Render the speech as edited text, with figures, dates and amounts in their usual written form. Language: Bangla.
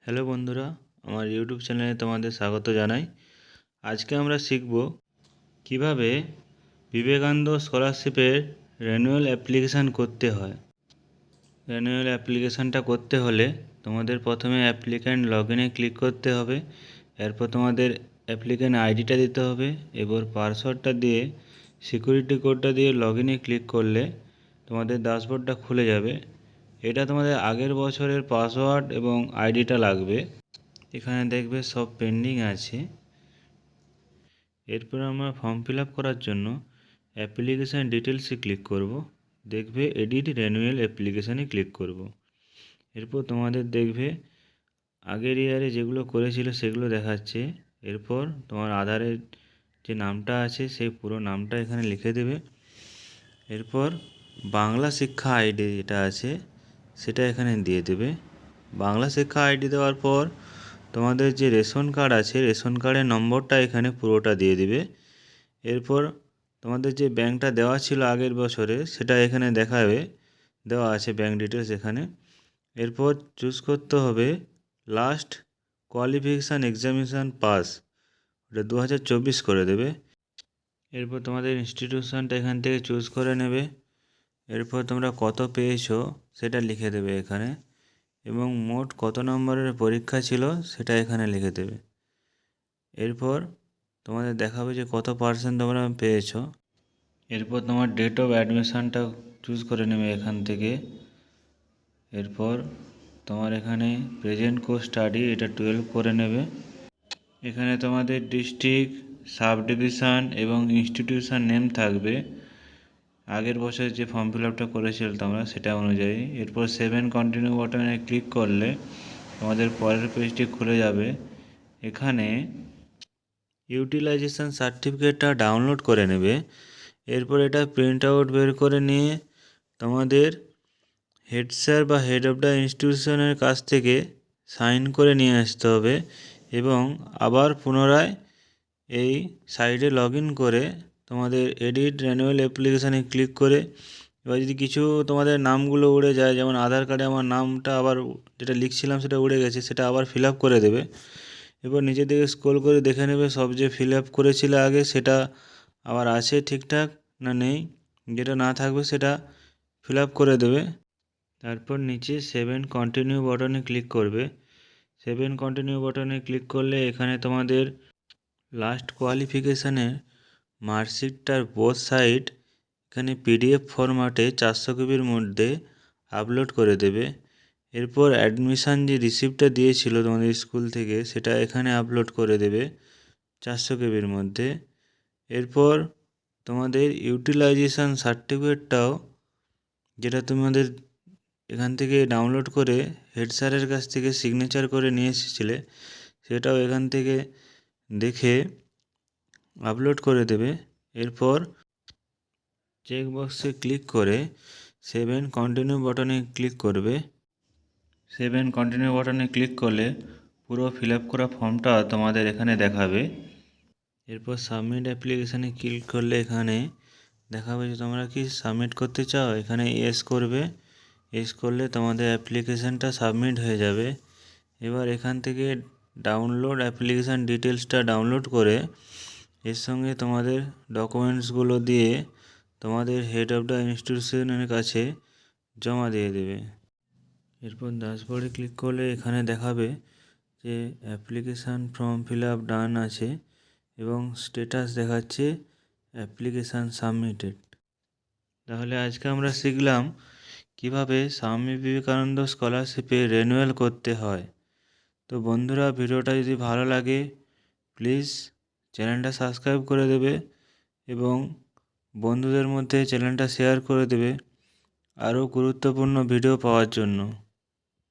হ্যালো বন্ধুরা, আমার ইউটিউব চ্যানেলে তোমাদের স্বাগত জানাই। আজকে আমরা শিখব কিভাবে বিবেকানন্দ স্কলারশিপের রিনিউয়াল অ্যাপ্লিকেশান করতে হয়। রিনিউয়াল অ্যাপ্লিকেশানটা করতে হলে তোমাদের প্রথমে অ্যাপ্লিক্যান্ট লগইনে ক্লিক করতে হবে। এরপর তোমাদের অ্যাপ্লিক্যান্ট আইডিটা দিতে হবে। এবার পাসওয়ার্ডটা দিয়ে সিকিউরিটি কোডটা দিয়ে লগইনে ক্লিক করলে তোমাদের ড্যাশবোর্ডটা খুলে যাবে। এটা তোমাদের আগের বছরের পাসওয়ার্ড এবং আইডিটা লাগবে। এখানে দেখবে সব পেন্ডিং আছে। এরপর আমরা ফর্ম ফিল আপ করার জন্য অ্যাপ্লিকেশান ডিটেলসে ক্লিক করব। দেখবে এডিট রিনিউয়াল অ্যাপ্লিকেশানে ক্লিক করব। এরপর তোমাদের দেখবে আগের ইয়ারে যেগুলো করেছিল সেগুলো দেখাচ্ছে। এরপর তোমার আধারের যে নামটা আছে সেই পুরো নামটা এখানে লিখে দেবে। এরপর বাংলা শিক্ষা আইডি যেটা আছে সেটা এখানে দিয়ে দেবে। বাংলা শিক্ষা আইডি দেওয়ার পর তোমাদের যে রেশন কার্ড আছে রেশন কার্ডের নম্বরটা এখানে পুরোটা দিয়ে দিবে। এরপর তোমাদের যে ব্যাংকটা দেওয়া ছিল আগের বছরে সেটা এখানে দেখাবে, দেওয়া আছে ব্যাংক ডিটেলস এখানে। এরপর চুজ করতে হবে লাস্ট কোয়ালিফিকেশান এক্সামিনেশান পাস, ওটা 2024 করে দেবে। এরপর তোমাদের ইনস্টিটিউশনটা এখান থেকে চুজ করে নেবে। এরপর তোমরা কত পেয়েছো সেটা লিখে দেবে এখানে এবং মোট কত নম্বরের পরীক্ষা ছিল সেটা এখানে লিখে দেবে। এরপর তোমাদের দেখাবে যে কত পার্সেন্ট তোমরা পেয়েছো। এরপর তোমার ডেট অফ অ্যাডমিশানটা চুজ করে নেবে এখান থেকে। এরপর তোমার এখানে প্রেজেন্ট কোর্স স্টাডি এটা 12 করে নেবে। এখানে তোমাদের ডিস্ট্রিক্ট, সাব ডিভিশন এবং ইনস্টিটিউশন নেম থাকবে আগের বছর যে ফর্ম ফিল আপটা করেছিল তোমরা সেটা অনুযায়ী। এরপর 7 কন্টিনিউ বাটনে ক্লিক করলে তোমাদের পরের পেজটি খুলে যাবে। এখানে ইউটিলাইজেশন সার্টিফিকেটটা ডাউনলোড করে নেবে। এরপর এটা প্রিন্ট আউট বের করে নিয়ে তোমাদের হেড স্যার বা হেড অফ দ্য ইনস্টিটিউশনের কাছ থেকে সাইন করে নিয়ে আসতে হবে এবং আবার পুনরায় এই সাইটে লগ ইন করে তোমাদের এডিট রিনিউয়াল অ্যাপ্লিকেশানে ক্লিক করে এবার যদি কিছু তোমাদের নামগুলো উড়ে যায়, যেমন আধার কার্ডে আমার নামটা আবার যেটা লিখছিলাম সেটা উড়ে গেছে, সেটা আবার ফিল আপ করে দেবে। এবার নিচের দিকে স্ক্রল করে দেখে নেবে সব যে ফিল আপ করেছিলে আগে সেটা আবার আছে ঠিকঠাক না নেই, যেটা না থাকবে সেটা ফিল আপ করে দেবে। তারপর নিচে 7 কন্টিনিউ বাটনে ক্লিক করবে। 7 কন্টিনিউ বাটনে ক্লিক করলে এখানে তোমাদের লাস্ট কোয়ালিফিকেশানের মার্কশিটটার বোথ সাইড এখানে পিডিএফ ফরম্যাটে 400 কেবির মধ্যে আপলোড করে দেবে। এরপর অ্যাডমিশান যে রিসিপ্টটা দিয়েছিল তোমাদের স্কুল থেকে সেটা এখানে আপলোড করে দেবে 400 কেবির মধ্যে। এরপর তোমাদের ইউটিলাইজেশান সার্টিফিকেটটাও যেটা তোমাদের এখান থেকে ডাউনলোড করে হেড স্যারের কাছ থেকে সিগনেচার করে নিয়ে এসেছিলে সেটাও এখান থেকে দেখে আপলোড করে দেবে। এরপর চেক বক্সে ক্লিক করে 7 কন্টিনিউ বাটনে ক্লিক করবে। 7 কন্টিনিউ বাটনে ক্লিক করলে পুরো ফিল আপ করা ফর্মটা তোমাদের এখানে দেখাবে। এরপর সাবমিট অ্যাপ্লিকেশানে ক্লিক করলে এখানে দেখাবে যে তোমরা কি সাবমিট করতে চাও, এখানে ইয়েস করবে। ইয়েস করলে তোমাদের অ্যাপ্লিকেশানটা সাবমিট হয়ে যাবে। এবার এখান থেকে ডাউনলোড অ্যাপ্লিকেশান ডিটেলসটা ডাউনলোড করে এর সঙ্গে তোমাদের ডকুমেন্টসগুলো দিয়ে তোমাদের হেড অফ দ্য ইনস্টিটিউশনের কাছে জমা দিয়ে দেবে। এরপর ড্যাশবোর্ডে ক্লিক করলে এখানে দেখাবে যে অ্যাপ্লিকেশান ফর্ম ফিল আপ ডান আছে এবং স্ট্যাটাস দেখাচ্ছে অ্যাপ্লিকেশান সাবমিটেড। তাহলে আজকে আমরা শিখলাম কিভাবে স্বামী বিবেকানন্দ স্কলারশিপে রিনিউয়াল করতে হয়। তো বন্ধুরা, ভিডিওটা যদি ভালো লাগে প্লিজ চ্যানেলটা সাবস্ক্রাইব করে দেবে এবং বন্ধুদের মধ্যে চ্যানেলটা শেয়ার করে দেবে আরও গুরুত্বপূর্ণ ভিডিও পাওয়ার জন্য।